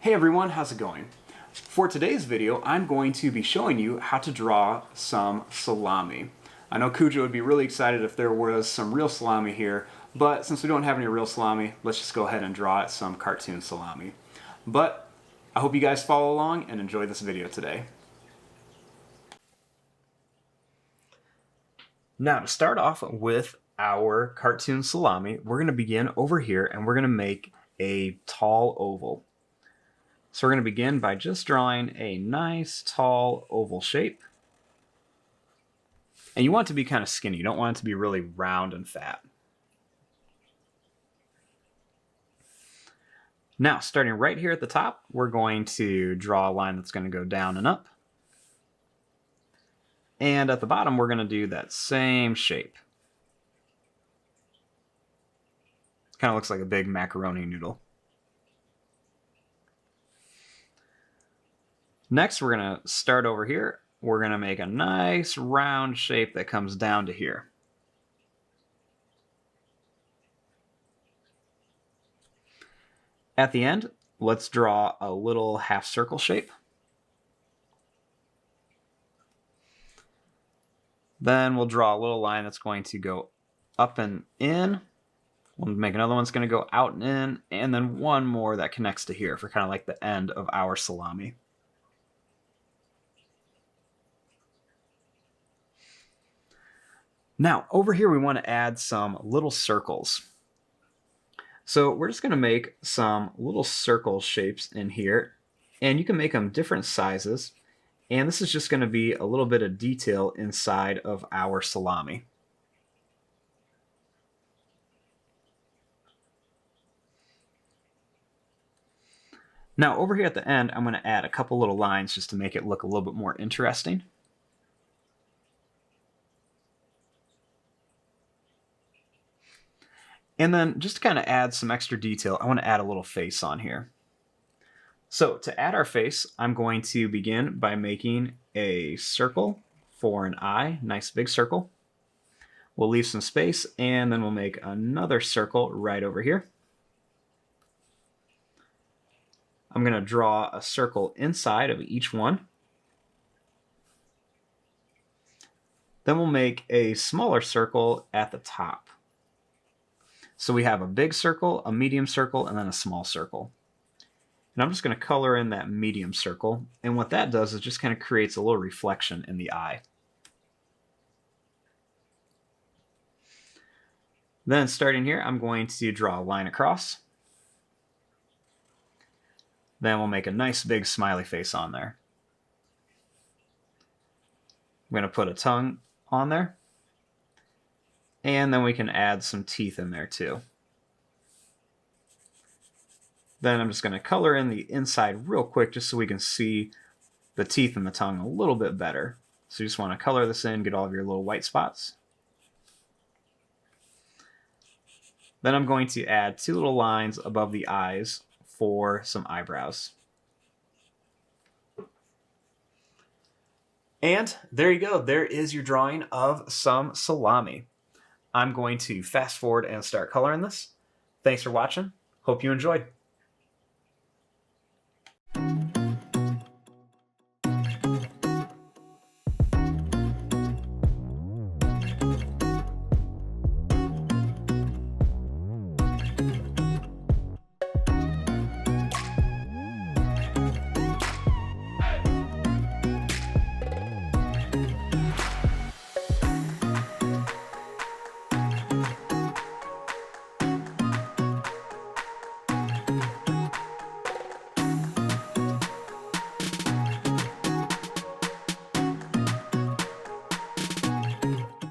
Hey everyone, how's it going? For today's video, I'm going to be showing you how to draw some salami. I know Cujo would be really excited if there was some real salami here, but since we don't have any real salami, let's just go ahead and draw it some cartoon salami. But I hope you guys follow along and enjoy this video today. Now, to start off with our cartoon salami, we're going to begin over here and we're going to make a tall oval. So we're going to begin by just drawing a nice tall oval shape. And you want it to be kind of skinny. You don't want it to be really round and fat. Now, starting right here at the top, we're going to draw a line that's going to go down and up. And at the bottom, we're going to do that same shape. Kind of looks like a big macaroni noodle. Next, we're going to start over here. We're going to make a nice round shape that comes down to here. At the end, let's draw a little half circle shape. Then we'll draw a little line that's going to go up and in. We'll make another one that's going to go out and in, and then one more that connects to here for kind of like the end of our salami. Now, over here we want to add some little circles. So we're just going to make some little circle shapes in here, and you can make them different sizes. And this is just going to be a little bit of detail inside of our salami. Now, over here at the end, I'm going to add a couple little lines just to make it look a little bit more interesting. And then just to kind of add some extra detail, I want to add a little face on here. So to add our face, I'm going to begin by making a circle for an eye, nice big circle. We'll leave some space, and then we'll make another circle right over here. I'm going to draw a circle inside of each one. Then we'll make a smaller circle at the top. So we have a big circle, a medium circle, and then a small circle. And I'm just going to color in that medium circle. And what that does is just kind of creates a little reflection in the eye. Then starting here, I'm going to draw a line across. Then we'll make a nice big smiley face on there. I'm going to put a tongue on there. And then we can add some teeth in there too. Then I'm just going to color in the inside real quick just so we can see the teeth and the tongue a little bit better. So you just want to color this in, get all of your little white spots. Then I'm going to add two little lines above the eyes for some eyebrows. And there you go. There is your drawing of some salami. I'm going to fast forward and start coloring this. Thanks for watching. Hope you enjoyed.